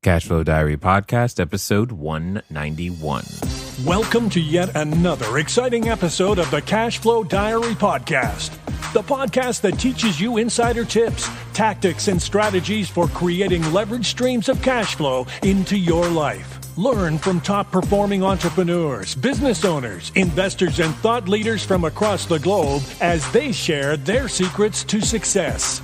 Cashflow Diary Podcast, episode 191. Welcome to yet another exciting episode of the Cashflow Diary Podcast, the podcast that teaches you insider tips, tactics, and strategies for creating leverage streams of cash flow into your life. Learn from top-performing entrepreneurs, business owners, investors, and thought leaders from across the globe as they share their secrets to success.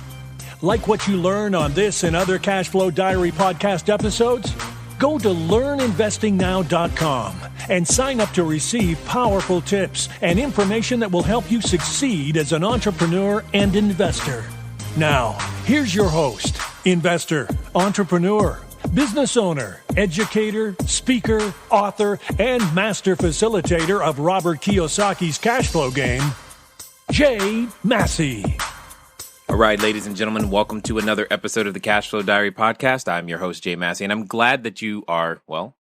Like what you learn on this and other Cashflow Diary podcast episodes? Go to learninvestingnow.com and sign up to receive powerful tips and information that will help you succeed as an entrepreneur and investor. Now, here's your host, investor, entrepreneur, business owner, educator, speaker, author, and master facilitator of Robert Kiyosaki's cash flow game, Jay Massey. All right, ladies and gentlemen, welcome to another episode of the Cashflow Diary Podcast. I'm your host, Jay Massey, and I'm glad that you are,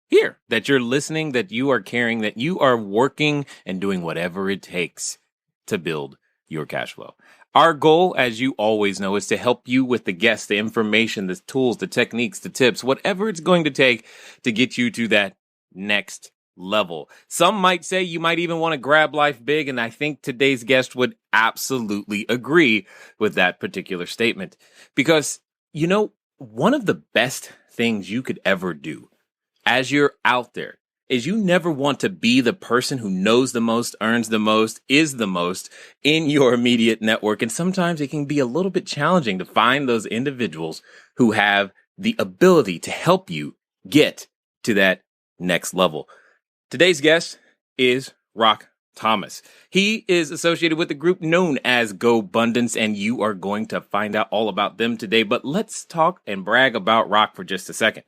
here, that you're listening, that you are caring, that you are working and doing whatever it takes to build your cash flow. Our goal, as you always know, is to help you with the guests, the information, the tools, the techniques, the tips, whatever it's going to take to get you to that next level. Some might say you might even want to grab life big, and I think today's guest would absolutely agree with that particular statement. Because, one of the best things you could ever do as you're out there is you never want to be the person who knows the most, earns the most, is the most in your immediate network. And sometimes it can be a little bit challenging to find those individuals who have the ability to help you get to that next level. Today's guest is Rock Thomas. He is associated with a group known as GoBundance, and you are going to find out all about them today. But let's talk and brag about Rock for just a second.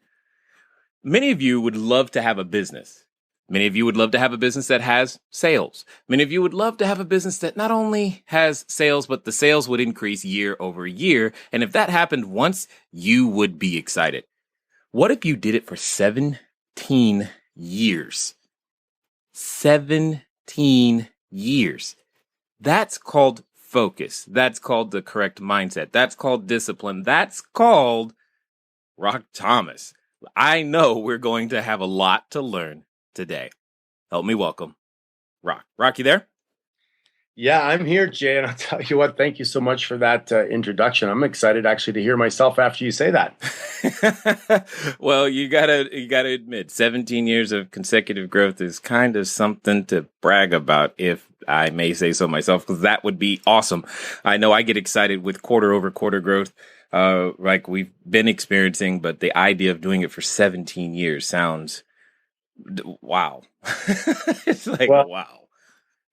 Many of you would love to have a business. Many of you would love to have a business that has sales. Many of you would love to have a business that not only has sales, but the sales would increase year over year. And if that happened once, you would be excited. What if you did it for 17 years? 17 years. That's called focus. That's called the correct mindset. That's called discipline. That's called Rock Thomas. I know we're going to have a lot to learn today. Help me welcome Rock. Rock, you there? Yeah, I'm here, Jay, and I'll tell you what, thank you so much for that introduction. I'm excited actually to hear myself after you say that. Well, you gotta admit, 17 years of consecutive growth is kind of something to brag about, if I may say so myself, because that would be awesome. I know I get excited with quarter over quarter growth, like we've been experiencing, but the idea of doing it for 17 years sounds wow. It's like, wow.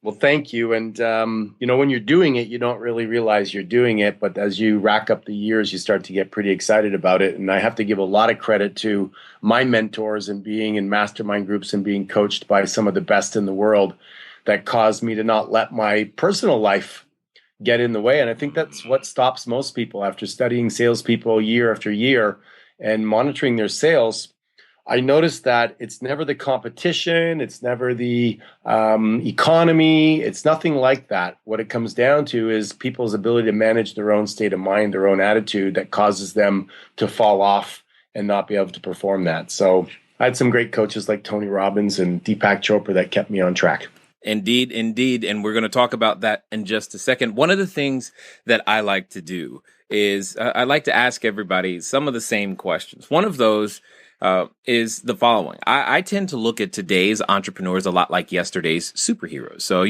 Well, thank you. And, when you're doing it, you don't really realize you're doing it. But as you rack up the years, you start to get pretty excited about it. And I have to give a lot of credit to my mentors and being in mastermind groups and being coached by some of the best in the world that caused me to not let my personal life get in the way. And I think that's what stops most people after studying salespeople year after year and monitoring their sales. I noticed that it's never the competition, it's never the economy, it's nothing like that. What it comes down to is people's ability to manage their own state of mind, their own attitude that causes them to fall off and not be able to perform that. So I had some great coaches like Tony Robbins and Deepak Chopra that kept me on track. Indeed. And we're going to talk about that in just a second. One of the things that I like to do is I like to ask everybody some of the same questions. One of those is the following. I tend to look at today's entrepreneurs a lot like yesterday's superheroes. So,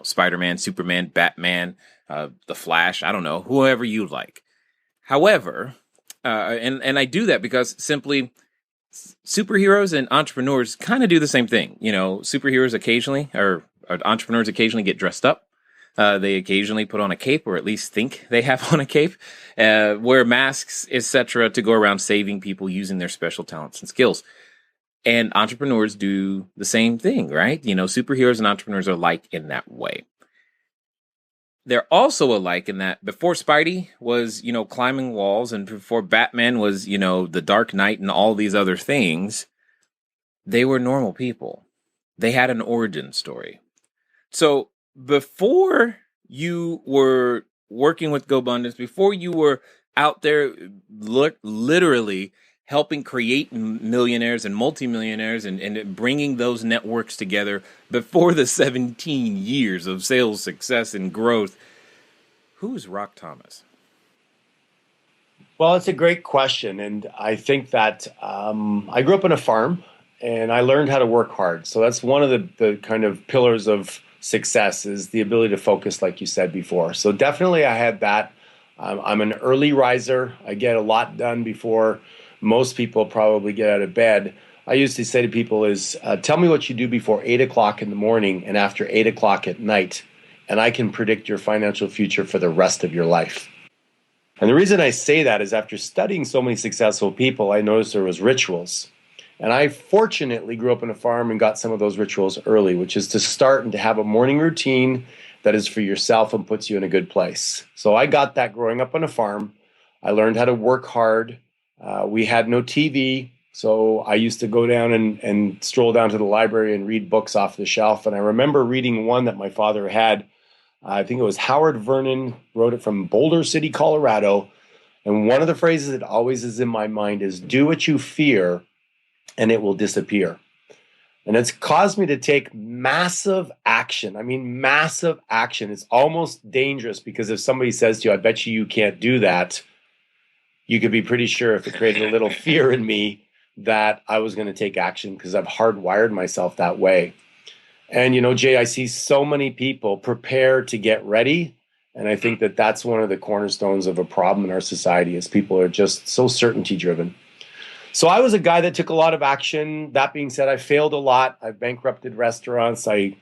Spider-Man, Superman, Batman, the Flash, I don't know, whoever you like. However, and I do that because simply superheroes and entrepreneurs kind of do the same thing. Superheroes occasionally, or entrepreneurs occasionally get dressed up. They occasionally put on a cape, or at least think they have on a cape, wear masks, etc., to go around saving people using their special talents and skills. And entrepreneurs do the same thing, right? Superheroes and entrepreneurs are alike in that way. They're also alike in that before Spidey was, climbing walls, and before Batman was, the Dark Knight and all these other things, they were normal people. They had an origin story. So before you were working with GoBundance, before you were out there literally helping create millionaires and multimillionaires and bringing those networks together before the 17 years of sales success and growth. Who's Rock Thomas? Well, it's a great question. And I think that I grew up on a farm and I learned how to work hard. So that's one of the kind of pillars of success, is the ability to focus, like you said before. So definitely I had that. I'm an early riser. I get a lot done before most people probably get out of bed. I used to say to people is, tell me what you do before 8 o'clock in the morning and after 8 o'clock at night, and I can predict your financial future for the rest of your life. And the reason I say that is after studying so many successful people, I noticed there was rituals. And I fortunately grew up on a farm and got some of those rituals early, which is to start and to have a morning routine that is for yourself and puts you in a good place. So I got that growing up on a farm. I learned how to work hard. We had no TV, so I used to go down and stroll down to the library and read books off the shelf. And I remember reading one that my father had. I think it was Howard Vernon, wrote it from Boulder City, Colorado. And one of the phrases that always is in my mind is, do what you fear and it will disappear. And it's caused me to take massive action. I mean, massive action. It's almost dangerous because if somebody says to you, I bet you can't do that, you could be pretty sure if it created a little fear in me that I was going to take action because I've hardwired myself that way. And, you know, Jay, I see so many people prepare to get ready. And I think that that's one of the cornerstones of a problem in our society, is people are just so certainty driven. So I was a guy that took a lot of action. That being said, I failed a lot. I bankrupted restaurants. I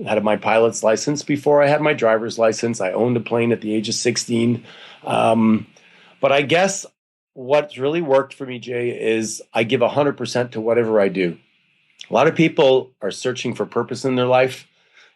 had my pilot's license before I had my driver's license. I owned a plane at the age of 16. But I guess what's really worked for me, Jay, is I give 100% to whatever I do. A lot of people are searching for purpose in their life.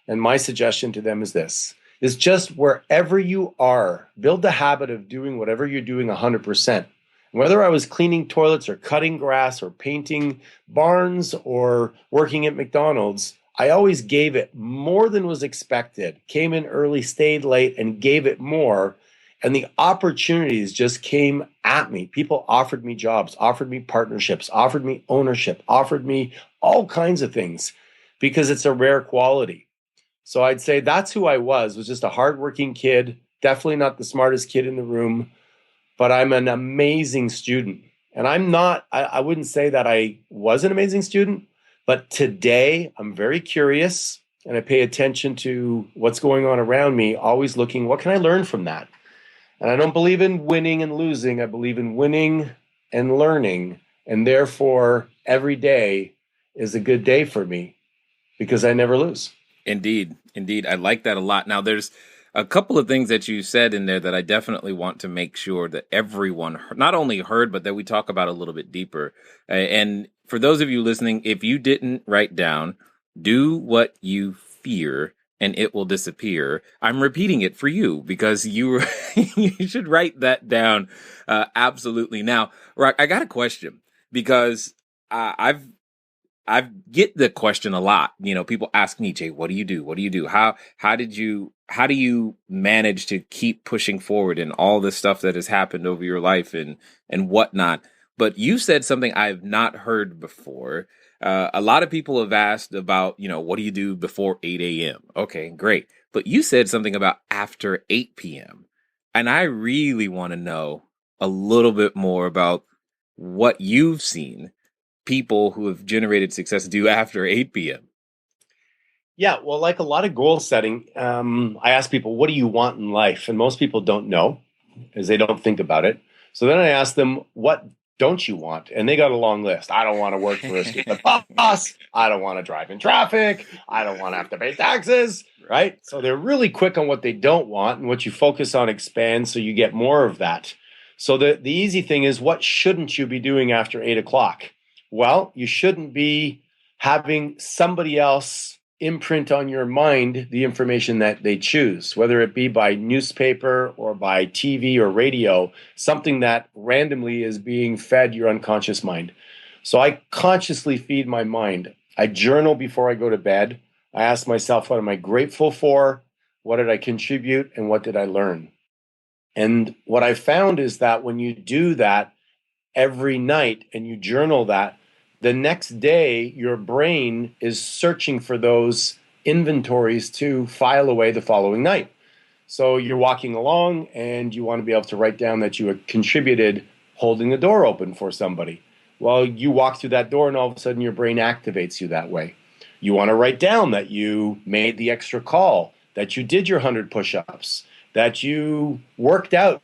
And my suggestion to them is this, is just wherever you are, build the habit of doing whatever you're doing 100%. Whether I was cleaning toilets or cutting grass or painting barns or working at McDonald's, I always gave it more than was expected, came in early, stayed late, and gave it more. And the opportunities just came at me. People offered me jobs, offered me partnerships, offered me ownership, offered me all kinds of things because it's a rare quality. So I'd say that's who I was just a hardworking kid, definitely not the smartest kid in the room, but I'm an amazing student. And I wouldn't say that I was an amazing student, but today I'm very curious and I pay attention to what's going on around me, always looking, what can I learn from that? And I don't believe in winning and losing. I believe in winning and learning. And therefore, every day is a good day for me because I never lose. Indeed. I like that a lot. Now, there's a couple of things that you said in there that I definitely want to make sure that everyone not only heard, but that we talk about a little bit deeper. And for those of you listening, if you didn't write down, do what you fear and it will disappear. I'm repeating it for you because you should write that down. Absolutely. Now, Rock, I got a question because I get the question a lot. You know, people ask me, Jay, what do you do? What do you do? How do you manage to keep pushing forward and all this stuff that has happened over your life and whatnot? But you said something I've not heard before. A lot of people have asked about, you know, what do you do before 8 a.m.? Okay, great. But you said something about after 8 p.m. And I really want to know a little bit more about what you've seen people who have generated success do after 8 p.m. Yeah, well, like a lot of goal setting, I ask people, what do you want in life? And most people don't know because they don't think about it. So then I ask them, what don't you want? And they got a long list. I don't want to work for a stupid boss. I don't want to drive in traffic. I don't want to have to pay taxes, right? So they're really quick on what they don't want, and what you focus on expands so you get more of that. So the easy thing is, what shouldn't you be doing after 8 o'clock? Well, you shouldn't be having somebody else imprint on your mind the information that they choose, whether it be by newspaper or by TV or radio, something that randomly is being fed your unconscious mind. So I consciously feed my mind. I journal before I go to bed. I ask myself, what am I grateful for? What did I contribute? And what did I learn? And what I found is that when you do that, every night and you journal that, the next day your brain is searching for those inventories to file away the following night. So you're walking along and you want to be able to write down that you had contributed holding the door open for somebody. Well, you walk through that door and all of a sudden your brain activates you that way. You want to write down that you made the extra call, that you did your 100 push-ups, that you worked out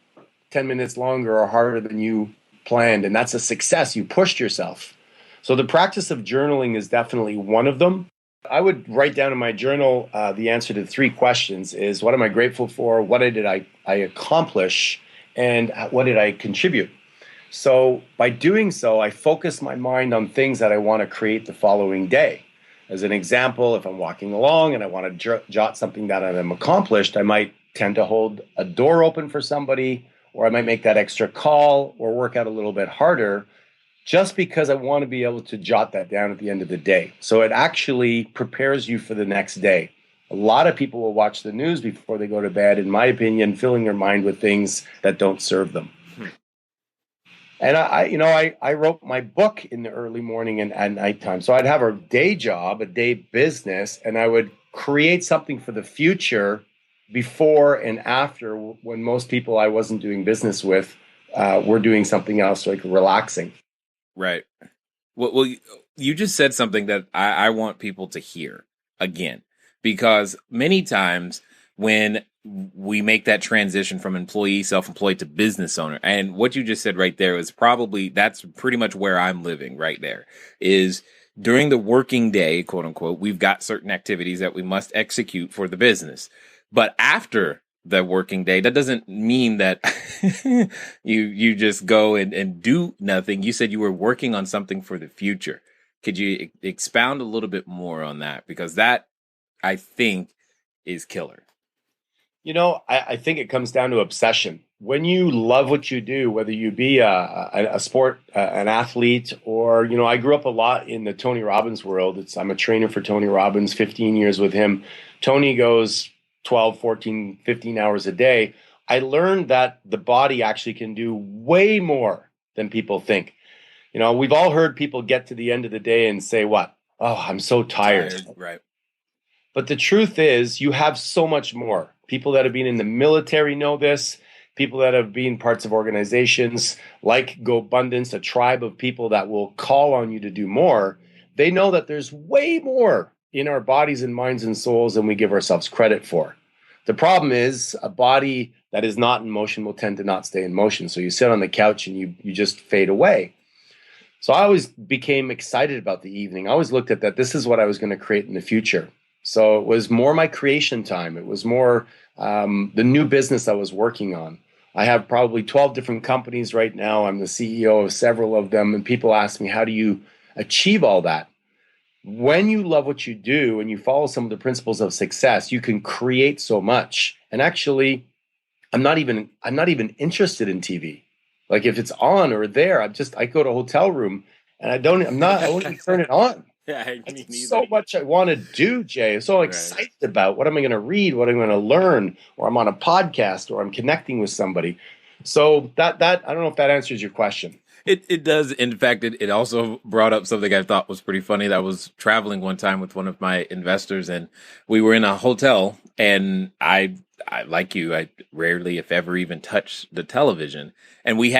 10 minutes longer or harder than you planned, and that's a success. You pushed yourself. So the practice of journaling is definitely one of them. I would write down in my journal the answer to 3 questions is, what am I grateful for? What did I accomplish? And what did I contribute? So by doing so, I focus my mind on things that I want to create the following day. As an example, if I'm walking along and I want to jot something that I'm accomplished, I might tend to hold a door open for somebody, or I might make that extra call or work out a little bit harder just because I want to be able to jot that down at the end of the day. So it actually prepares you for the next day. A lot of people will watch the news before they go to bed, in my opinion, filling their mind with things that don't serve them. And I wrote my book in the early morning and at nighttime. So I'd have a day job, a day business, and I would create something for the future before and after, when most people I wasn't doing business with were doing something else, like relaxing. Right. Well, you just said something that I want people to hear again, because many times when we make that transition from employee, self-employed to business owner, and what you just said right there is that's pretty much where I'm living right there, is during the working day, quote unquote, we've got certain activities that we must execute for the business. But after the working day, that doesn't mean that you just go and do nothing. You said you were working on something for the future. Could you expound a little bit more on that? Because that, I think, is killer. I think it comes down to obsession. When you love what you do, whether you be a sport, an athlete, or, I grew up a lot in the Tony Robbins world. I'm a trainer for Tony Robbins, 15 years with him. Tony goes 12, 14, 15 hours a day. I learned that the body actually can do way more than people think. We've all heard people get to the end of the day and say, what? Oh, I'm so tired. Right. But the truth is, you have so much more. People that have been in the military know this. People that have been parts of organizations like GoBundance, a tribe of people that will call on you to do more. They know that there's way more in our bodies and minds and souls than we give ourselves credit for. The problem is, a body that is not in motion will tend to not stay in motion. So you sit on the couch and you just fade away. So I always became excited about the evening. I always looked at that. This is what I was going to create in the future. So it was more my creation time. It was more the new business I was working on. I have probably 12 different companies right now. I'm the CEO of several of them. And people ask me, how do you achieve all that? When you love what you do and you follow some of the principles of success, you can create so much. And actually, I'm not even interested in TV. Like if it's on or there, I go to a hotel room and I won't even turn it on. Yeah, So much I want to do, Jay. I'm so excited about what am I going to read, what I'm going to learn, or I'm on a podcast, or I'm connecting with somebody. So that I don't know if that answers your question. It does. In fact, it also brought up something I thought was pretty funny. That I was traveling one time with one of my investors, and we were in a hotel, and I like you, I rarely, if ever, even touch the television. And we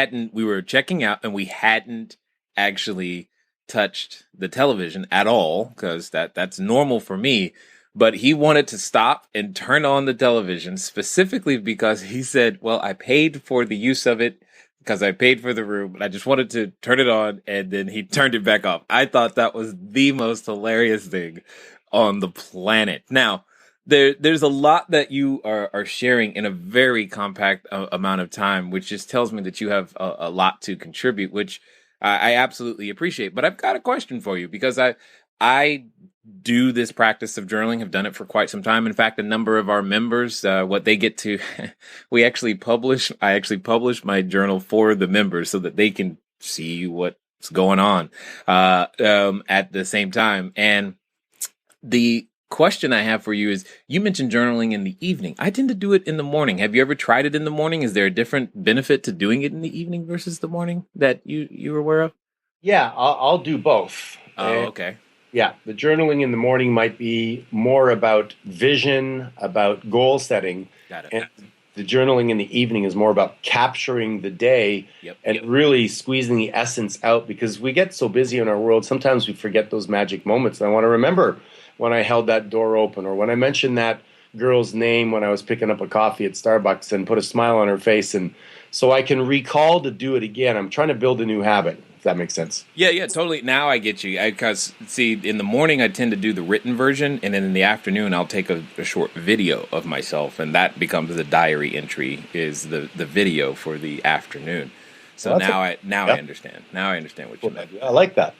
were checking out, and we hadn't actually touched the television at all, because that's normal for me. But he wanted to stop and turn on the television specifically because he said, well, I paid for the use of it because I paid for the room, but I just wanted to turn it on, and then he turned it back off. I thought that was the most hilarious thing on the planet. Now, there's a lot that you are sharing in a very compact amount of time, which just tells me that you have a lot to contribute, which I absolutely appreciate. But I've got a question for you, because I do this practice of journaling, have done it for quite some time. In fact, a number of our members, what they get to, I actually publish my journal for the members so that they can see what's going on at the same time. And the question I have for you is, you mentioned journaling in the evening. I tend to do it in the morning. Have you ever tried it in the morning? Is there a different benefit to doing it in the evening versus the morning that you were aware of? Yeah, I'll do both. Oh, okay. Yeah, the journaling in the morning might be more about vision, about goal setting, Got it. and the journaling in the evening is more about capturing the day Yep. and really squeezing the essence out, because we get so busy in our world, sometimes we forget those magic moments. And I want to remember when I held that door open, or when I mentioned that girl's name when I was picking up a coffee at Starbucks and put a smile on her face, and so I can recall to do it again. I'm trying to build a new habit, if that makes sense. Yeah, totally. Now I get you. Because, see, in the morning I tend to do the written version, and then in the afternoon I'll take a short video of myself, and that becomes the diary entry, is the video for the afternoon. So Well, I understand. Now I understand what you meant. I like that.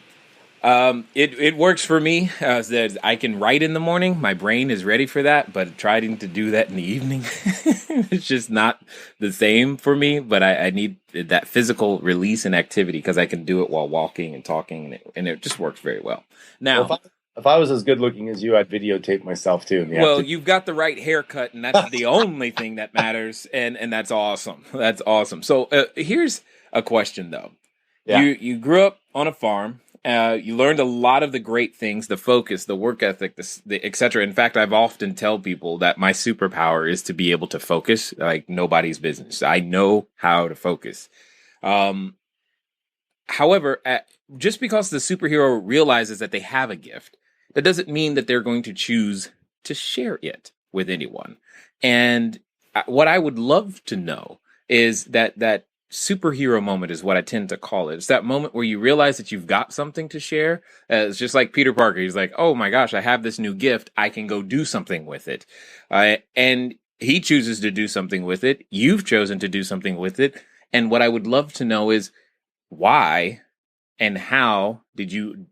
It works for me. That I can write in the morning. My brain is ready for that, but trying to do that in the evening, it's just not the same for me. But I need that physical release and activity, because I can do it while walking and talking, and it just works very well. Now, Well, if I was as good looking as you, I'd videotape myself too. You've got the right haircut, and that's the only thing that matters, and that's awesome. That's awesome. So here's a question though. Yeah. You grew up on a farm. You learned a lot of the great things, the focus, the work ethic, et cetera. In fact, I've often tell people that my superpower is to be able to focus like nobody's business. I know how to focus. However, just because the superhero realizes that they have a gift, that doesn't mean that they're going to choose to share it with anyone. And what I would love to know is that superhero moment is what I tend to call it. It's that moment where you realize that you've got something to share. It's just like Peter Parker. He's like, oh my gosh, I have this new gift. I can go do something with it. And he chooses to do something with it. You've chosen to do something with it. And what I would love to know is why and how did you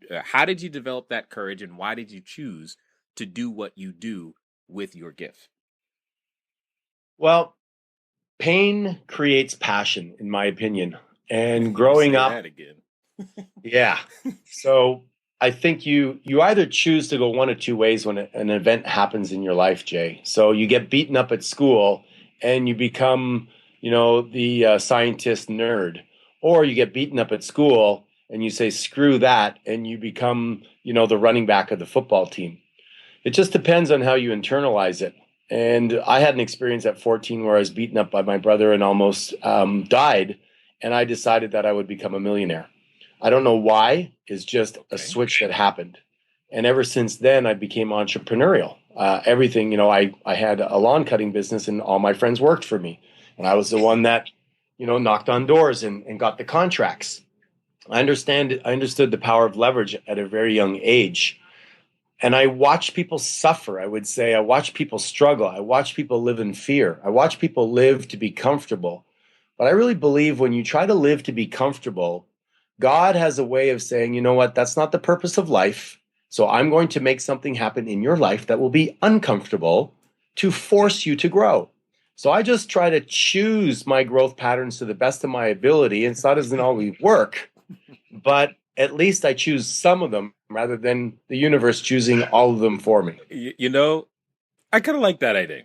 develop that courage, and why did you choose to do what you do with your gift? Well, pain creates passion, in my opinion. And growing up, that again. yeah. So I think you either choose to go one of two ways when an event happens in your life, Jay. So you get beaten up at school and you become, the scientist nerd, or you get beaten up at school and you say, screw that, and you become, the running back of the football team. It just depends on how you internalize it. And I had an experience at 14 where I was beaten up by my brother and almost died. And I decided that I would become a millionaire. I don't know why. It's just a switch that happened. And ever since then, I became entrepreneurial. Everything, I had a lawn cutting business and all my friends worked for me. And I was the one that, knocked on doors and got the contracts. I understood the power of leverage at a very young age. And I watched people suffer. I would say I watched people struggle. I watched people live in fear. I watched people live to be comfortable. But I really believe when you try to live to be comfortable, God has a way of saying, you know what, that's not the purpose of life. So I'm going to make something happen in your life that will be uncomfortable to force you to grow. So I just try to choose my growth patterns to the best of my ability. And it doesn't always work, but at least I choose some of them rather than the universe choosing all of them for me. I kind of like that idea.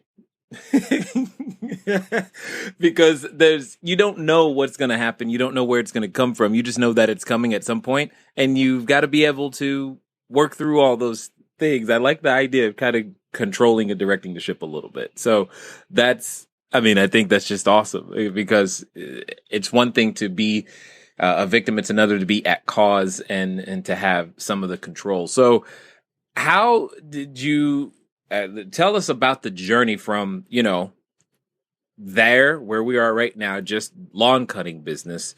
Because you don't know what's going to happen. You don't know where it's going to come from. You just know that it's coming at some point, and you've got to be able to work through all those things. I like the idea of kind of controlling and directing the ship a little bit. So I think that's just awesome, because it's one thing to be a victim. It's another to be at cause and to have some of the control. So how did you tell us about the journey from, there where we are right now, just lawn cutting business.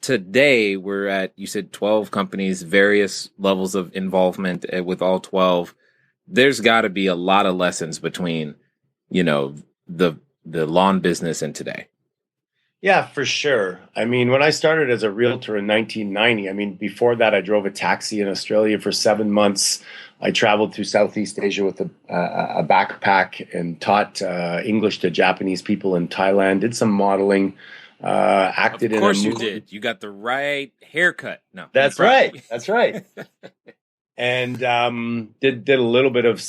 Today we're at, you said 12 companies, various levels of involvement with all 12. There's got to be a lot of lessons between, the lawn business and today. Yeah, for sure. I mean, when I started as a realtor in 1990, before that, I drove a taxi in Australia for 7 months. I traveled through Southeast Asia with a backpack and taught English to Japanese people in Thailand, did some modeling, acted in a movie. Of course you did. You got the right haircut. No, That's right. That's right. and did a little bit of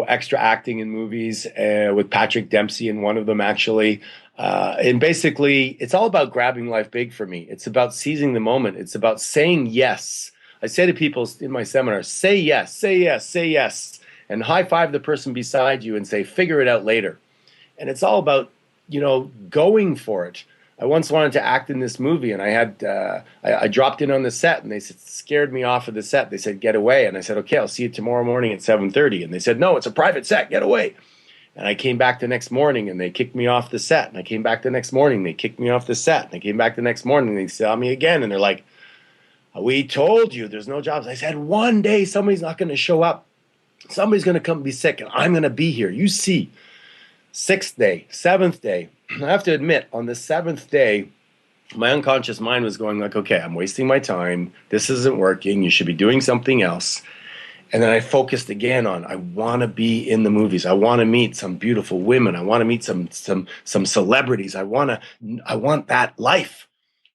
extra acting in movies with Patrick Dempsey in one of them actually. And basically, it's all about grabbing life big for me. It's about seizing the moment. It's about saying yes. I say to people in my seminars, say yes, say yes, say yes, and high five the person beside you and say, figure it out later. And it's all about, going for it. I once wanted to act in this movie, and I had I dropped in on the set, and they scared me off of the set. They said, get away. And I said, okay, I'll see you tomorrow morning at 7:30. And they said, no, it's a private set, get away. And I came back the next morning, and they kicked me off the set. And I came back the next morning, they kicked me off the set. And I came back the next morning, and they saw me again, and they're like, we told you there's no jobs. I said, one day somebody's not going to show up. Somebody's going to come be sick, and I'm going to be here. You see. 6th day, 7th day. I have to admit, on the 7th day, my unconscious mind was going like, okay, I'm wasting my time. This isn't working. You should be doing something else. And then I focused again on, I want to be in the movies. I want to meet some beautiful women. I want to meet some celebrities. I want that life.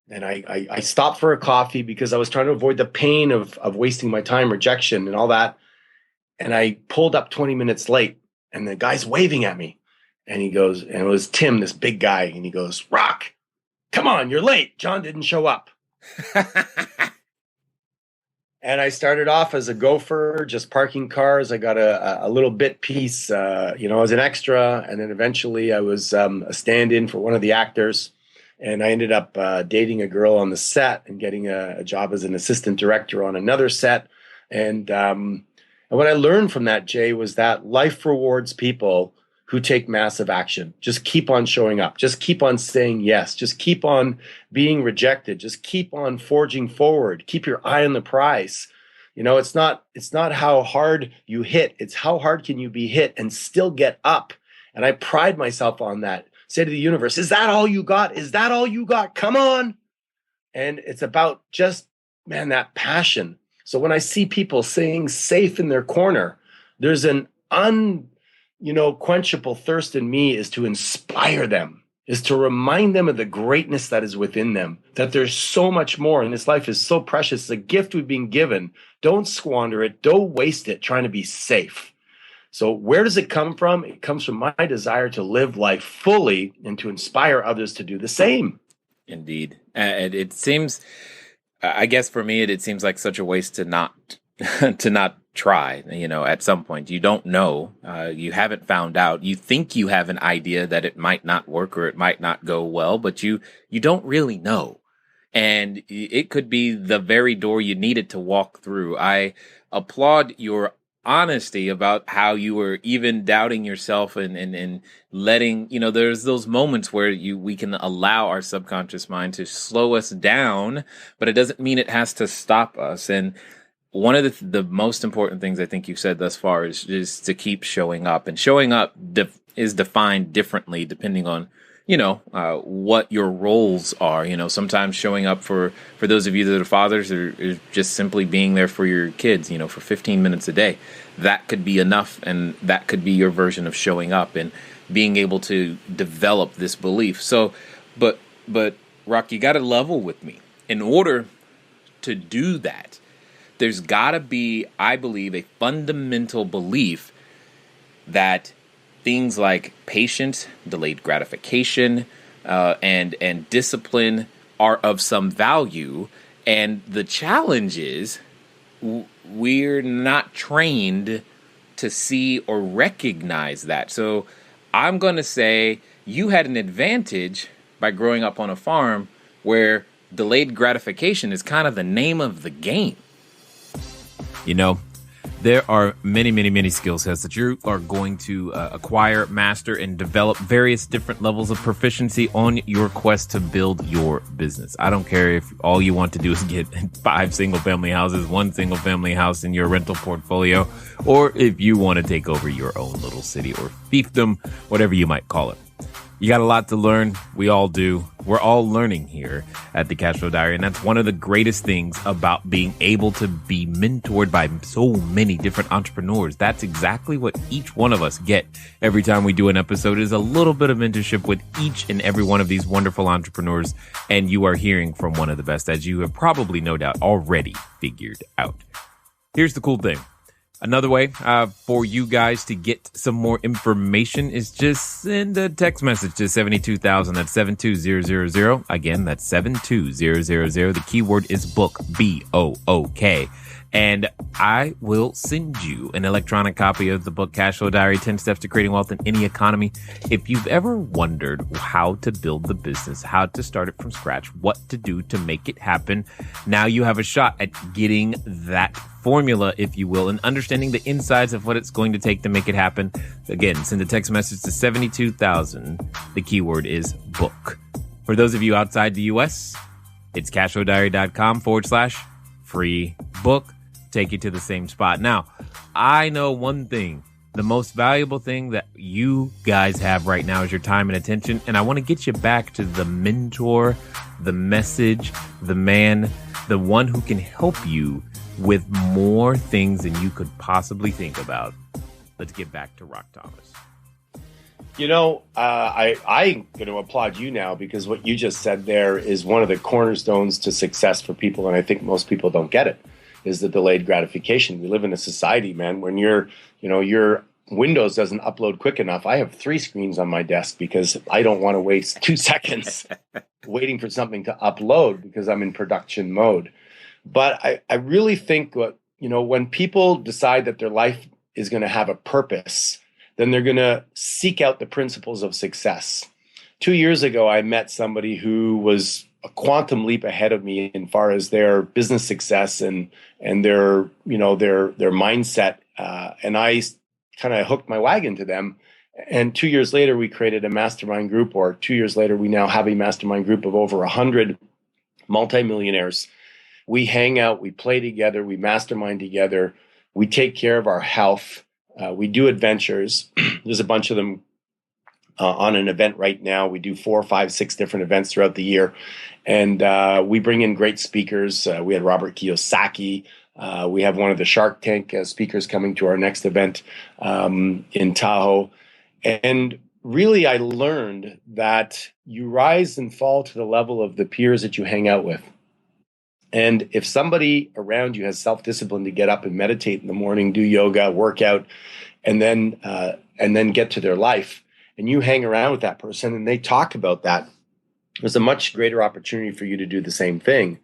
And I stopped for a coffee because I was trying to avoid the pain of wasting my time, rejection and all that. And I pulled up 20 minutes late, and the guy's waving at me. And he goes, and it was Tim, this big guy, and he goes, Rock, come on, you're late. John didn't show up. And I started off as a gopher, just parking cars. I got a little bit piece, as an extra. And then eventually I was a stand-in for one of the actors. And I ended up dating a girl on the set and getting a job as an assistant director on another set. And what I learned from that, Jay, was that life rewards people who take massive action. Just keep on showing up. Just keep on saying yes. Just keep on being rejected. Just keep on forging forward. Keep your eye on the prize. It's not how hard you hit. It's how hard can you be hit and still get up. And I pride myself on that. Say to the universe, is that all you got? Is that all you got? Come on. And it's about just, man, that passion. So when I see people staying safe in their corner, there's an quenchable thirst in me is to inspire them, is to remind them of the greatness that is within them, that there's so much more, and this life is so precious. It's a gift we've been given. Don't squander it. Don't waste it trying to be safe. So where does it come from? It comes from my desire to live life fully and to inspire others to do the same. Indeed. And it seems, I guess for me, it seems like such a waste to not try, at some point. You don't know, you haven't found out. You think you have an idea that it might not work or it might not go well, but you don't really know. And it could be the very door you needed to walk through. I applaud your honesty about how you were even doubting yourself and letting, there's those moments where we can allow our subconscious mind to slow us down, but it doesn't mean it has to stop us. And one of the most important things I think you've said thus far is to keep showing up. And showing up is defined differently depending on, what your roles are. Sometimes showing up for those of you that are fathers is just simply being there for your kids, for 15 minutes a day. That could be enough, and that could be your version of showing up and being able to develop this belief. So, but Rock, you got to level with me. In order to do that, there's got to be, I believe, a fundamental belief that things like patience, delayed gratification, and discipline are of some value. And the challenge is we're not trained to see or recognize that. So I'm going to say you had an advantage by growing up on a farm where delayed gratification is kind of the name of the game. There are many, many, many skill sets that you are going to acquire, master, and develop various different levels of proficiency on your quest to build your business. I don't care if all you want to do is get 5 single-family houses, 1 single-family house in your rental portfolio, or if you want to take over your own little city or fiefdom, whatever you might call it. You got a lot to learn. We all do. We're all learning here at the Cashflow Diary. And that's one of the greatest things about being able to be mentored by so many different entrepreneurs. That's exactly what each one of us get every time we do an episode, is a little bit of mentorship with each and every one of these wonderful entrepreneurs. And you are hearing from one of the best, as you have probably no doubt already figured out. Here's the cool thing. Another way for you guys to get some more information is just send a text message to 72,000. That's 72000. Again, that's 72000. The keyword is book, BOOK. And I will send you an electronic copy of the book Cashflow Diary, 10 Steps to Creating Wealth in Any Economy. If you've ever wondered how to build the business, how to start it from scratch, what to do to make it happen, now you have a shot at getting that formula, if you will, and understanding the insides of what it's going to take to make it happen. Again, send a text message to 72,000. The keyword is book. For those of you outside the US, it's cashflowdiary.com/free book. Take you to the same spot. Now, I know one thing. The most valuable thing that you guys have right now is your time and attention. And I want to get you back to the mentor, the message, the man, the one who can help you with more things than you could possibly think about. Let's get back to Rock Thomas. You know, I'm going to applaud you now, because what you just said there is one of the cornerstones to success for people. And I think most people don't get it, is the delayed gratification. We live in a society, man, when your Windows doesn't upload quick enough. I have 3 screens on my desk because I don't want to waste 2 seconds waiting for something to upload because I'm in production mode. But I really think when people decide that their life is going to have a purpose, then they're going to seek out the principles of success. 2 years ago, I met somebody who was a quantum leap ahead of me in far as their business success and their mindset. And I kind of hooked my wagon to them. And 2 years later, we created a mastermind group, or 2 years later, we now have a mastermind group of over 100 multimillionaires. We hang out, we play together, we mastermind together, we take care of our health, we do adventures. There's a bunch of them on an event right now. We do 4, 5, 6 different events throughout the year. And we bring in great speakers. We had Robert Kiyosaki. We have one of the Shark Tank speakers coming to our next event in Tahoe. And really, I learned that you rise and fall to the level of the peers that you hang out with. And if somebody around you has self-discipline to get up and meditate in the morning, do yoga, work out, and then get to their life, and you hang around with that person and they talk about that, there's a much greater opportunity for you to do the same thing.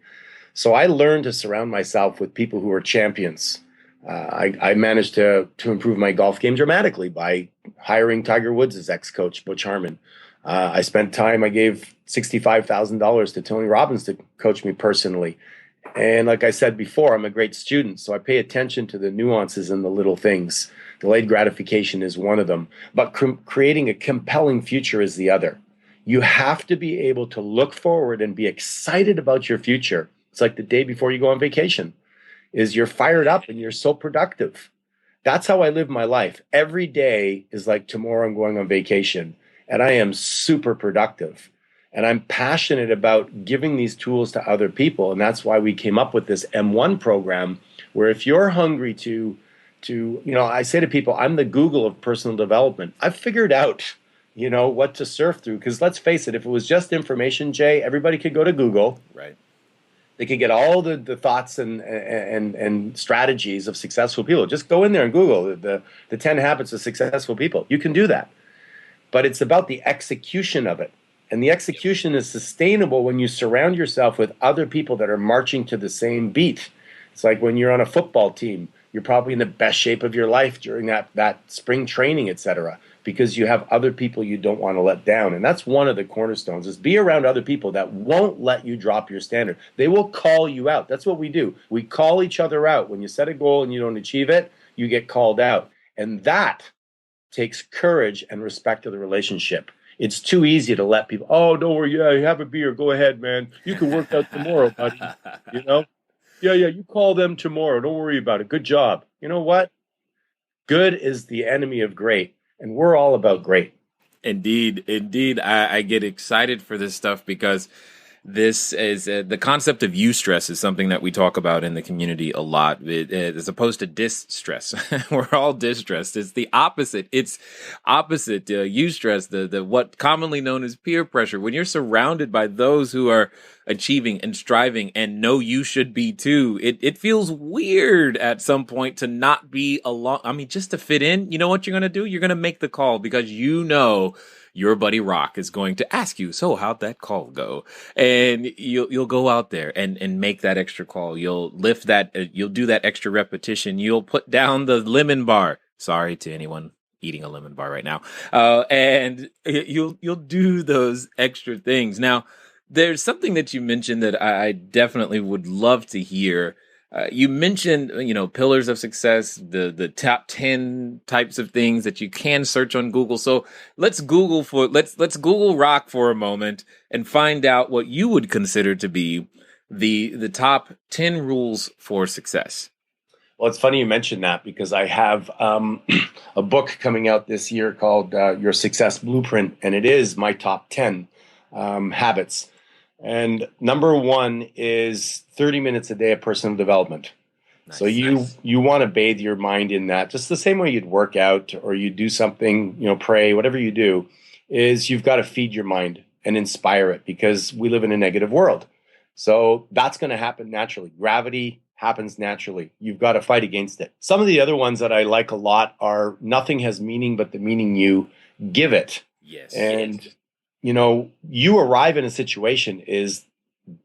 So I learned to surround myself with people who are champions. I managed to improve my golf game dramatically by hiring Tiger Woods' ex-coach, Butch Harmon. I gave $65,000 to Tony Robbins to coach me personally. And like I said before, I'm a great student, so I pay attention to the nuances and the little things. Delayed gratification is one of them, but creating a compelling future is the other. You have to be able to look forward and be excited about your future. It's like the day before you go on vacation, is you're fired up and you're so productive. That's how I live my life. Every day is like tomorrow I'm going on vacation, and I am super productive. And I'm passionate about giving these tools to other people. And that's why we came up with this M1 program, where if you're hungry to I say to people, I'm the Google of personal development. I've figured out, what to surf through. Because let's face it, if it was just information, Jay, everybody could go to Google. Right. They could get all the thoughts and strategies of successful people. Just go in there and Google the 10 habits of successful people. You can do that. But it's about the execution of it. And the execution is sustainable when you surround yourself with other people that are marching to the same beat. It's like when you're on a football team, you're probably in the best shape of your life during that spring training, etc., because you have other people you don't want to let down. And that's one of the cornerstones, is be around other people that won't let you drop your standard. They will call you out. That's what we do. We call each other out. When you set a goal and you don't achieve it, you get called out. And that takes courage and respect to the relationship. It's too easy to let people, oh, don't worry, yeah, you have a beer, go ahead, man. You can work out tomorrow, buddy. Yeah, you call them tomorrow. Don't worry about it. Good job. You know what? Good is the enemy of great, and we're all about great. Indeed. I get excited for this stuff because This is the concept of eustress is something that we talk about in the community a lot, as opposed to distress. We're all distressed. It's the opposite. It's opposite eustress, the what commonly known as peer pressure. When you're surrounded by those who are achieving and striving and know you should be too, it feels weird at some point to not be along. I mean, just to fit in, you know what you're going to do? You're going to make the call because you know your buddy Rock is going to ask you, so how'd that call go? And you'll go out there and make that extra call. You'll lift that, you'll do that extra repetition. You'll put down the lemon bar. Sorry to anyone eating a lemon bar right now. And you'll do those extra things. Now, there's something that you mentioned that I definitely would love to hear. You mentioned, pillars of success, the top 10 types of things that you can search on Google. So let's Google Rock for a moment and find out what you would consider to be the top 10 rules for success. Well, it's funny you mentioned that because I have a book coming out this year called Your Success Blueprint, and it is my top 10 habits. And number one is 30 minutes a day of personal development. Nice, so you want to bathe your mind in that, just the same way you'd work out or you do something, pray, whatever you do, is you've got to feed your mind and inspire it because we live in a negative world. So that's going to happen naturally. Gravity happens naturally. You've got to fight against it. Some of the other ones that I like a lot are nothing has meaning but the meaning you give it. Yes. And you arrive in a situation, is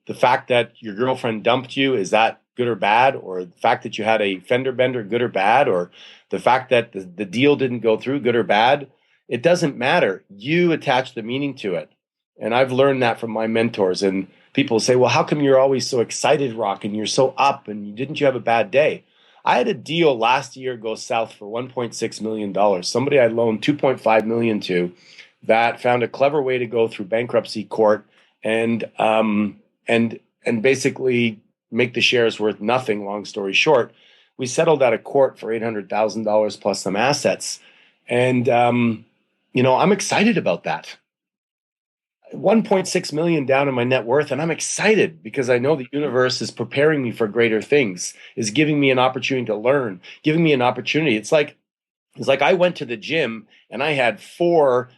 the fact that your girlfriend dumped you, is that good or bad? Or the fact that you had a fender bender, good or bad? Or the fact that the deal didn't go through, good or bad? It doesn't matter. You attach the meaning to it. And I've learned that from my mentors. And people say, well, how come you're always so excited, Rock, and you're so up, and didn't you have a bad day? I had a deal last year go south for $1.6 million. Somebody I loaned $2.5 million to, that found a clever way to go through bankruptcy court and basically make the shares worth nothing. Long story short, we settled out of court for $800,000 plus some assets, and I'm excited about that. 1.6 million down in my net worth, and I'm excited because I know the universe is preparing me for greater things, is giving me an opportunity to learn, giving me an opportunity. It's like I went to the gym and I had 4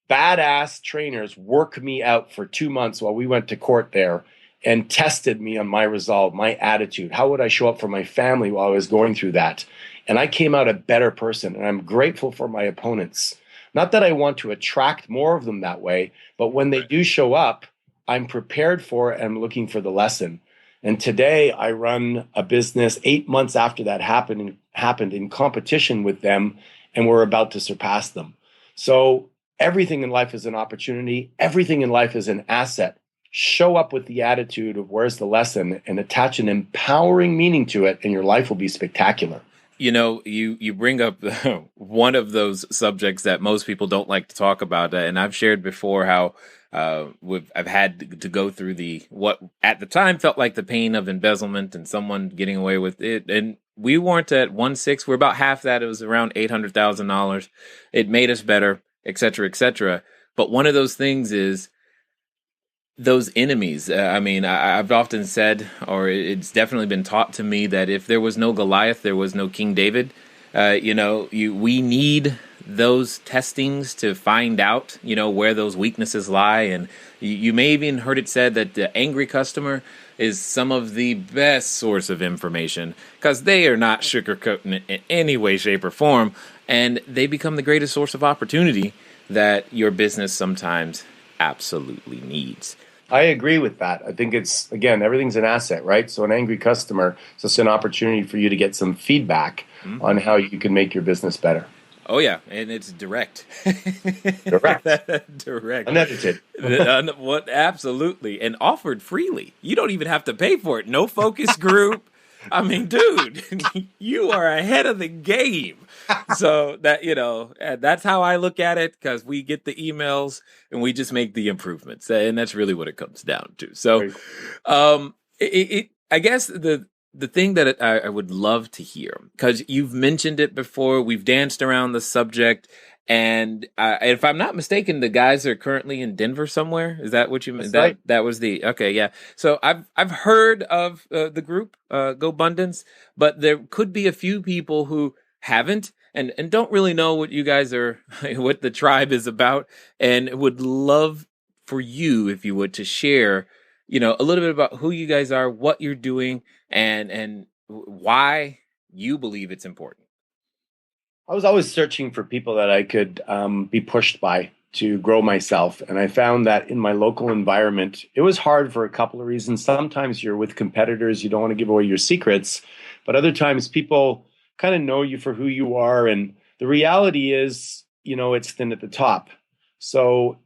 badass trainers work me out for 2 months while we went to court there and tested me on my resolve, my attitude. How would I show up for my family while I was going through that? And I came out a better person, and I'm grateful for my opponents. Not that I want to attract more of them that way, but when they do show up, I'm prepared for it and I'm looking for the lesson. And today I run a business 8 months after that happened in competition with them, and we're about to surpass them. So everything in life is an opportunity. Everything in life is an asset. Show up with the attitude of where's the lesson and attach an empowering meaning to it, and your life will be spectacular. You bring up one of those subjects that most people don't like to talk about. And I've shared before how I've had to go through what at the time felt like the pain of embezzlement and someone getting away with it. And we weren't at 1.6. We're about half that. It was around $800,000. It made us better, et cetera, et cetera. But one of those things is those enemies. I've often said, or it's definitely been taught to me, that if there was no Goliath, there was no King David. We need those testings to find out, where those weaknesses lie. And you may even heard it said that the angry customer is some of the best source of information because they are not sugarcoating it in any way, shape, or form. And they become the greatest source of opportunity that your business sometimes absolutely needs. I agree with that. I think it's, again, everything's an asset, right? So an angry customer is just an opportunity for you to get some feedback on how you can make your business better. Oh, yeah. And it's direct. Direct. Unedited. Absolutely. And offered freely. You don't even have to pay for it. No focus group. I mean, dude, you are ahead of the game. So that, that's how I look at it, because we get the emails and we just make the improvements. And that's really what it comes down to. So I guess the thing that I would love to hear, because you've mentioned it before, we've danced around the subject, And if I'm not mistaken, the guys are currently in Denver somewhere. Is that what you meant? That's right. That was the okay, yeah. So I've heard of the group Go Abundance, but there could be a few people who haven't and don't really know what you guys are, what the tribe is about, and would love for you, if you would, to share, a little bit about who you guys are, what you're doing, and why you believe it's important. I was always searching for people that I could be pushed by to grow myself. And I found that in my local environment, it was hard for a couple of reasons. Sometimes you're with competitors, you don't want to give away your secrets, but other times people kind of know you for who you are. And the reality is, it's thin at the top. So,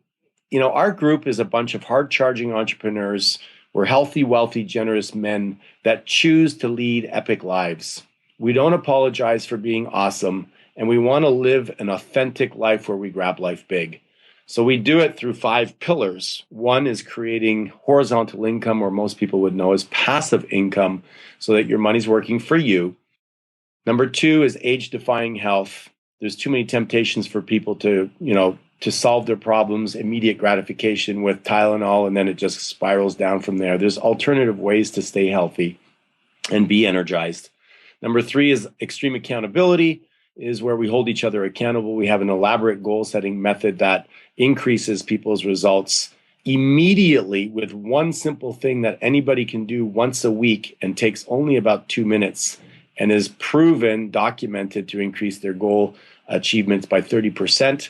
our group is a bunch of hard charging entrepreneurs. We're healthy, wealthy, generous men that choose to lead epic lives. We don't apologize for being awesome. And we want to live an authentic life where we grab life big. So we do it through 5 pillars. One is creating horizontal income, or most people would know as passive income, so that your money's working for you. Number 2 is age-defying health. There's too many temptations for people to solve their problems, immediate gratification with Tylenol, and then it just spirals down from there. There's alternative ways to stay healthy and be energized. Number 3 is extreme accountability. Is where we hold each other accountable. We have an elaborate goal-setting method that increases people's results immediately with one simple thing that anybody can do once a week and takes only about 2 minutes and is proven, documented to increase their goal achievements by 30%.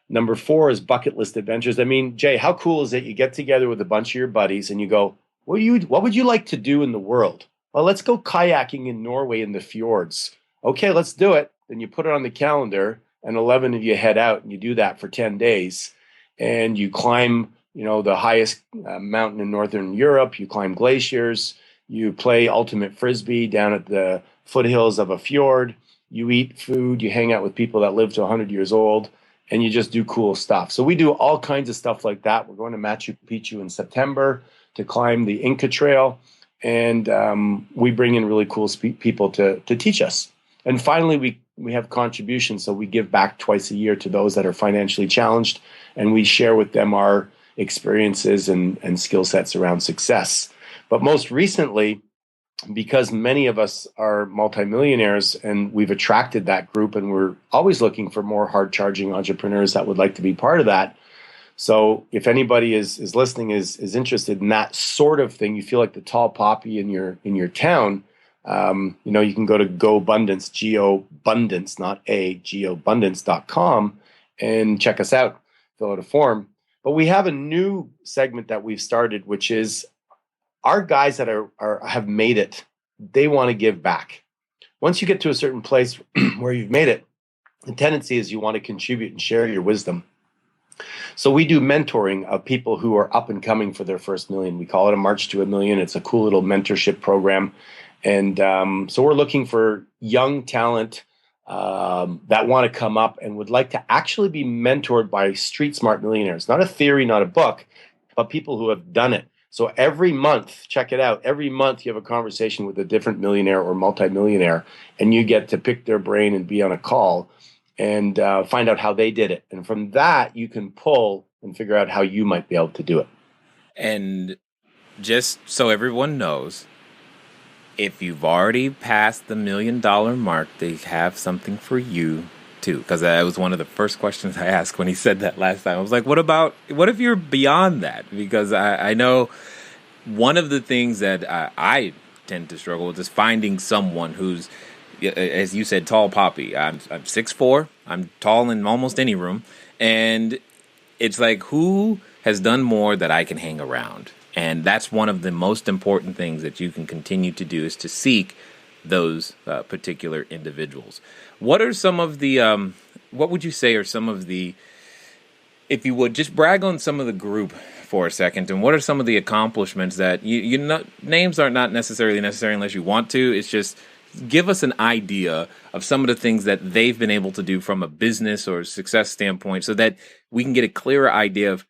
Number 4 is bucket list adventures. I mean, Jay, how cool is it? You get together with a bunch of your buddies and you go, what would you like to do in the world? Well, let's go kayaking in Norway in the fjords. Okay, let's do it. Then you put it on the calendar and 11 of you head out and you do that for 10 days and you climb, the highest mountain in Northern Europe. You climb glaciers. You play ultimate frisbee down at the foothills of a fjord. You eat food. You hang out with people that live to 100 years old and you just do cool stuff. So we do all kinds of stuff like that. We're going to Machu Picchu in September to climb the Inca Trail. And we bring in really cool people to teach us. And finally, we have contributions, so we give back twice a year to those that are financially challenged, and we share with them our experiences and skill sets around success. But most recently, because many of us are multimillionaires and we've attracted that group, and we're always looking for more hard-charging entrepreneurs that would like to be part of that. So if anybody is listening, is interested in that sort of thing, you feel like the tall poppy in your town, you can go to Go Abundance, GoAbundance, not GoAbundance.com, and check us out, fill out a form. But we have a new segment that we've started, which is our guys that have made it, they want to give back. Once you get to a certain place where you've made it, the tendency is you want to contribute and share your wisdom. So we do mentoring of people who are up and coming for their first million. We call it a March to a Million. It's a cool little mentorship program. And so we're looking for young talent that want to come up and would like to actually be mentored by street smart millionaires. Not a theory, not a book, but people who have done it. So every month, check it out, every month you have a conversation with a different millionaire or multimillionaire, and you get to pick their brain and be on a call and find out how they did it. And from that, you can pull and figure out how you might be able to do it. And just so everyone knows, if you've already passed the $1 million mark, they have something for you too. Because that was one of the first questions I asked when he said that last time. I was like, what if you're beyond that? Because I know one of the things that I tend to struggle with is finding someone who's, as you said, tall poppy. I'm 6'4". I'm tall in almost any room. And it's like, who has done more that I can hang around? And that's one of the most important things that you can continue to do, is to seek those particular individuals. What are some of the, what would you say are some of the, if you would, just brag on some of the group for a second, and what are some of the accomplishments that, names are not necessary unless you want to, it's just give us an idea of some of the things that they've been able to do from a business or success standpoint so that we can get a clearer idea of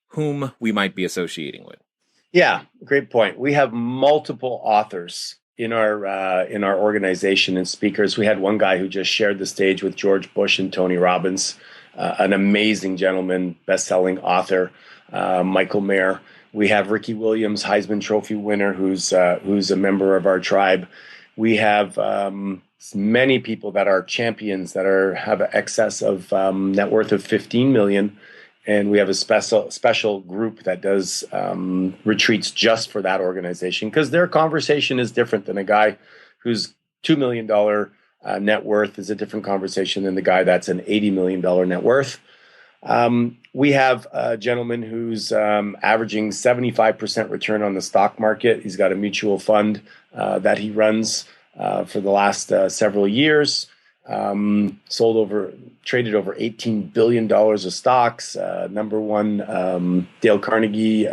whom we might be associating with. Yeah, great point. We have multiple authors in our organization and speakers. We had one guy who just shared the stage with George Bush and Tony Robbins. an amazing gentleman, best-selling author, Michael Mayer. We have Ricky Williams, Heisman Trophy winner, who's a member of our tribe. We have many people that are champions that have an excess of net worth of 15 million. And we have a special group that does retreats just for that organization, because their conversation is different than a guy who's $2 million net worth is a different conversation than the guy that's an $80 million net worth. We have a gentleman who's averaging 75% return on the stock market. He's got a mutual fund that he runs for the last several years. Traded over $18 billion of stocks, number one Dale Carnegie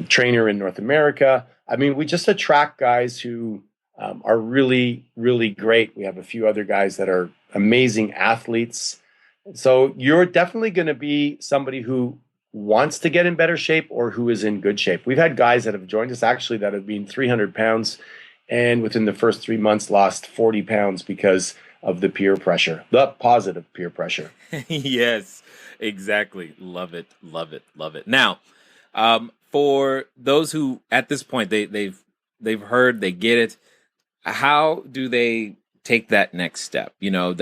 trainer in North America. I mean, we just attract guys who are really, really great. We have a few other guys that are amazing athletes. So you're definitely going to be somebody who wants to get in better shape or who is in good shape. We've had guys that have joined us actually that have been 300 pounds and within the first 3 months lost 40 pounds because of the peer pressure, the positive peer pressure. Yes, exactly. Love it, love it, love it. Now, for those who at this point they've heard, they get it. How do they take that next step? You know,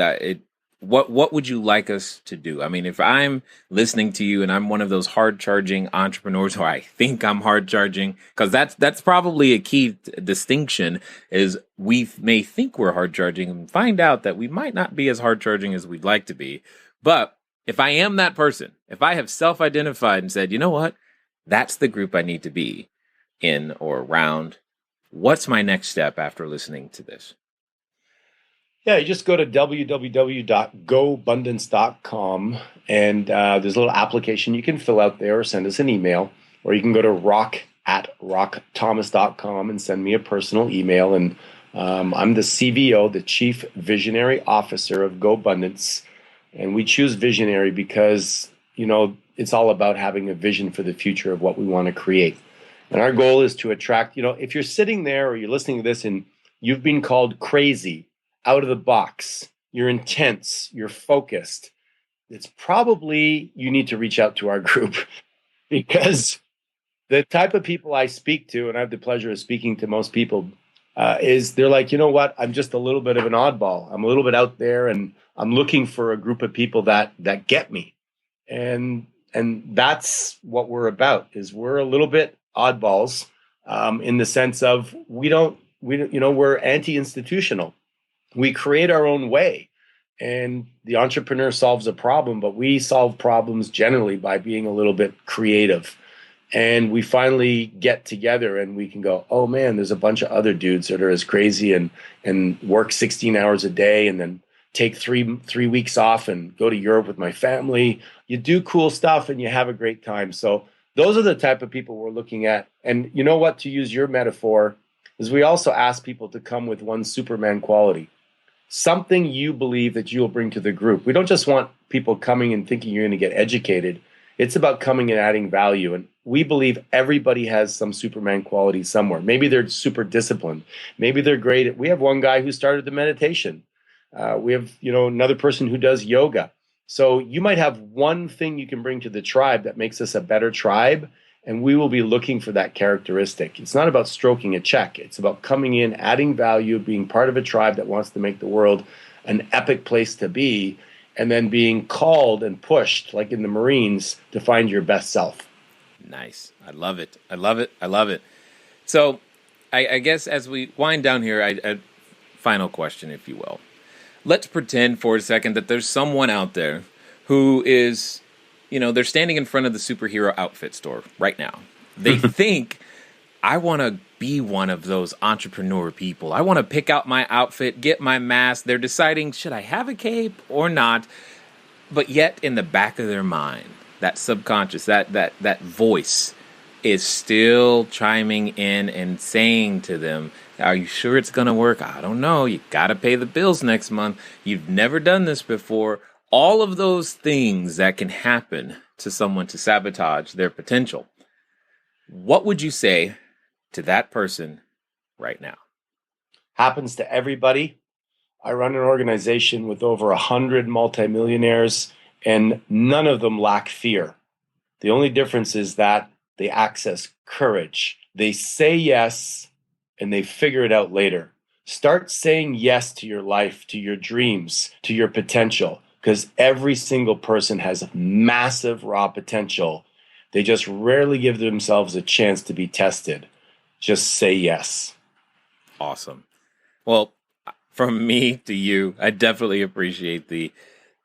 what would you like us to do? I mean, if I'm listening to you and I'm one of those hard charging entrepreneurs, or I think I'm hard charging, because that's probably a key distinction, is we may think we're hard charging and find out that we might not be as hard charging as we'd like to be. But if I am that person, if I have self-identified and said, you know what, that's the group I need to be in or around, what's my next step after listening to this? Yeah, you just go to www.goabundance.com, and there's a little application you can fill out there or send us an email, or you can go to rock@rockthomas.com and send me a personal email. And I'm the CVO, the Chief Visionary Officer of Go Abundance. And we choose visionary because, you know, it's all about having a vision for the future of what we want to create. And our goal is to attract, you know, if you're sitting there or you're listening to this and you've been called crazy, out of the box, you're intense, you're focused, it's probably you need to reach out to our group, because the type of people I speak to, and I have the pleasure of speaking to most people, is they're like, you know what, I'm just a little bit of an oddball. I'm a little bit out there, and I'm looking for a group of people that get me. And that's what we're about, is we're a little bit oddballs in the sense of we're anti-institutional. We create our own way, and the entrepreneur solves a problem, but we solve problems generally by being a little bit creative. And we finally get together and we can go, oh man, there's a bunch of other dudes that are as crazy and work 16 hours a day and then take three weeks off and go to Europe with my family. You do cool stuff and you have a great time. So those are the type of people we're looking at. And you know what, to use your metaphor, is we also ask people to come with one Superman quality. Something you believe that you'll bring to the group. We don't just want people coming and thinking you're going to get educated. It's about coming and adding value. And we believe everybody has some Superman quality somewhere. Maybe they're super disciplined. Maybe they're great. We have one guy who started the meditation. We have, another person who does yoga. So you might have one thing you can bring to the tribe that makes us a better tribe. And we will be looking for that characteristic. It's not about stroking a check. It's about coming in, adding value, being part of a tribe that wants to make the world an epic place to be, and then being called and pushed, like in the Marines, to find your best self. Nice. I love it. I love it. I love it. So I guess as we wind down here, a final question, if you will. Let's pretend for a second that there's someone out there who is... they're standing in front of the superhero outfit store right now. They think, I want to be one of those entrepreneur people. I want to pick out my outfit, get my mask. They're deciding, should I have a cape or not? But yet in the back of their mind, that subconscious, that voice is still chiming in and saying to them, are you sure it's going to work? I don't know. You got to pay the bills next month. You've never done this before. All of those things that can happen to someone to sabotage their potential. What would you say to that person right now? Happens to everybody. I run an organization with over 100 multimillionaires, and none of them lack fear. The only difference is that they access courage. They say yes and they figure it out later. Start saying yes to your life, to your dreams, to your potential, because every single person has massive raw potential. They just rarely give themselves a chance to be tested. Just say yes. Awesome. Well, from me to you, I definitely appreciate the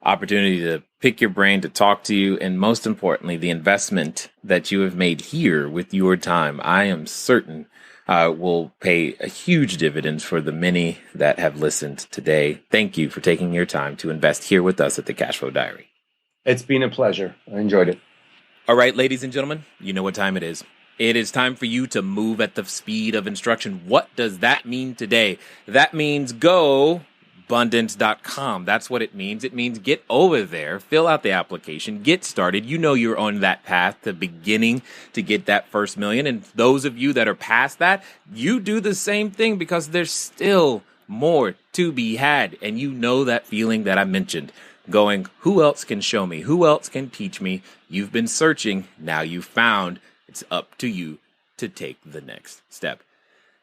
opportunity to pick your brain, to talk to you, and most importantly, the investment that you have made here with your time. I am certain will pay a huge dividends for the many that have listened today. Thank you for taking your time to invest here with us at the Cashflow Diary. It's been a pleasure. I enjoyed it. All right, ladies and gentlemen, you know what time it is. It is time for you to move at the speed of instruction. What does that mean today? That means go abundance.com. That's what it means. It means get over there, fill out the application, get started. You know you're on that path to beginning to get that first million. And those of you that are past that, you do the same thing because there's still more to be had. And you know that feeling that I mentioned, going, who else can show me? Who else can teach me? You've been searching. Now you've found. It's up to you to take the next step.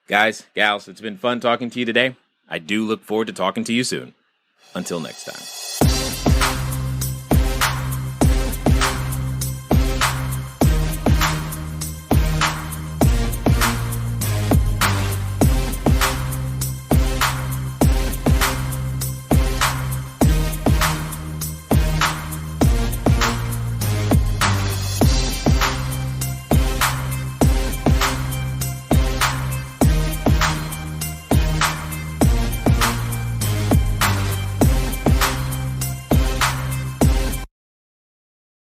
Guys, gals, it's been fun talking to you today. I do look forward to talking to you soon. Until next time.